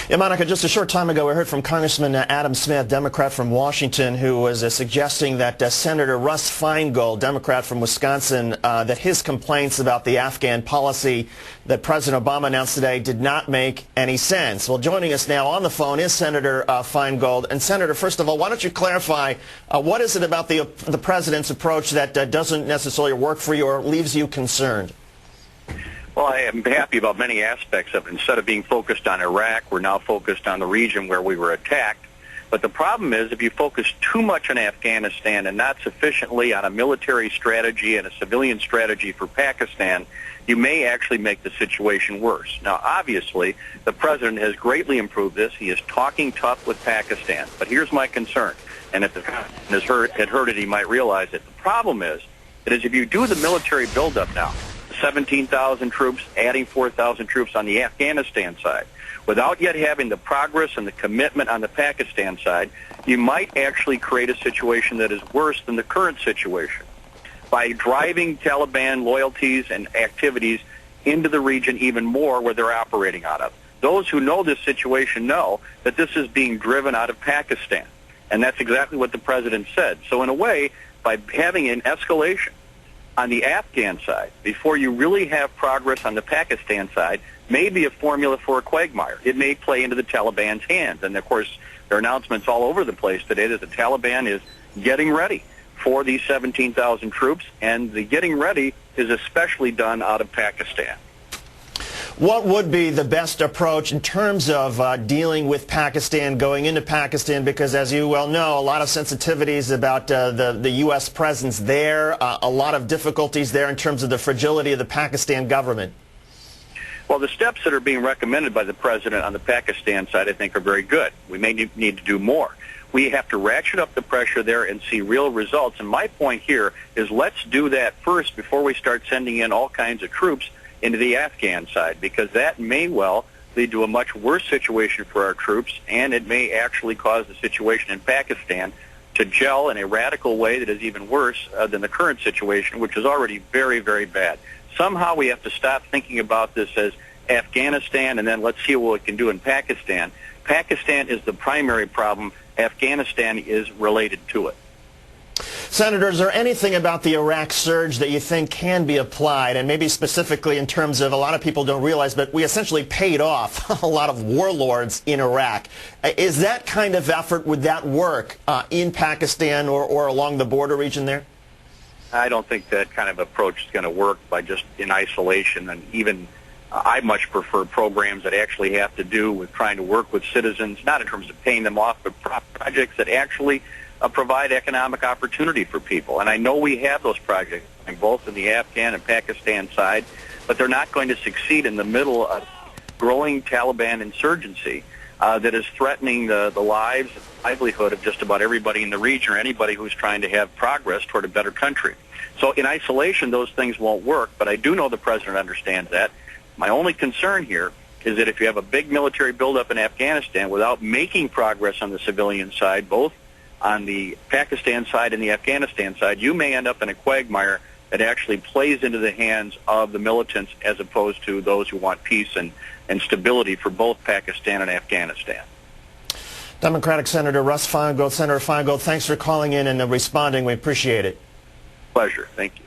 Yeah, Monica, just a short time ago, we heard from Congressman Adam Smith, Democrat from Washington, who was suggesting that Senator Russ Feingold, Democrat from Wisconsin, that his complaints about the Afghan policy that President Obama announced today did not make any sense. Well, joining us now on the phone is Senator Feingold. And Senator, first of all, why don't you clarify what is it about the president's approach that doesn't necessarily work for you or leaves you concerned? Well, I am happy about many aspects of it. Instead of being focused on Iraq, we're now focused on the region where we were attacked. But the problem is if you focus too much on Afghanistan and not sufficiently on a military strategy and a civilian strategy for Pakistan, you may actually make the situation worse. Now, obviously, the president has greatly improved this. He is talking tough with Pakistan. But here's my concern, and if the president had heard it, he might realize it. The problem is that if you do the military buildup now, 17,000 troops, adding 4,000 troops on the Afghanistan side, without yet having the progress and the commitment on the Pakistan side, you might actually create a situation that is worse than the current situation by driving Taliban loyalties and activities into the region even more where they're operating out of. Those who know this situation know that this is being driven out of Pakistan, and that's exactly what the president said. So in a way, by having an escalation on the Afghan side, before you really have progress on the Pakistan side, may be a formula for a quagmire. It may play into the Taliban's hands. And, of course, there are announcements all over the place today that the Taliban is getting ready for these 17,000 troops, and the getting ready is especially done out of Pakistan. What would be the best approach in terms of dealing with Pakistan, going into Pakistan? Because, as you well know, a lot of sensitivities about the U.S. presence there, a lot of difficulties there in terms of the fragility of the Pakistan government. Well, the steps that are being recommended by the president on the Pakistan side, I think, are very good. We may need to do more. We have to ratchet up the pressure there and see real results. And my point here is let's do that first before we start sending in all kinds of troops into the Afghan side, because that may well lead to a much worse situation for our troops, and it may actually cause the situation in Pakistan to gel in a radical way that is even worse than the current situation, which is already very, very bad. Somehow we have to stop thinking about this as Afghanistan and then let's see what we can do in Pakistan. Pakistan is the primary problem. Afghanistan is related to it. Senator, is there anything about the Iraq surge that you think can be applied, and maybe specifically in terms of, a lot of people don't realize, but we essentially paid off a lot of warlords in Iraq. Is that kind of effort, would that work in Pakistan or along the border region there? I don't think that kind of approach is going to work by just in isolation, and even I much prefer programs that actually have to do with trying to work with citizens, not in terms of paying them off, but projects that actually provide economic opportunity for people. And I know we have those projects, both in the Afghan and Pakistan side, but they're not going to succeed in the middle of growing Taliban insurgency that is threatening the lives and livelihood of just about everybody in the region or anybody who's trying to have progress toward a better country. So in isolation, those things won't work, but I do know the president understands that. My only concern here is that if you have a big military buildup in Afghanistan without making progress on the civilian side, both on the Pakistan side and the Afghanistan side, you may end up in a quagmire that actually plays into the hands of the militants as opposed to those who want peace and stability for both Pakistan and Afghanistan. Democratic Senator Russ Feingold. Senator Feingold, thanks for calling in and responding. We appreciate it. Pleasure. Thank you.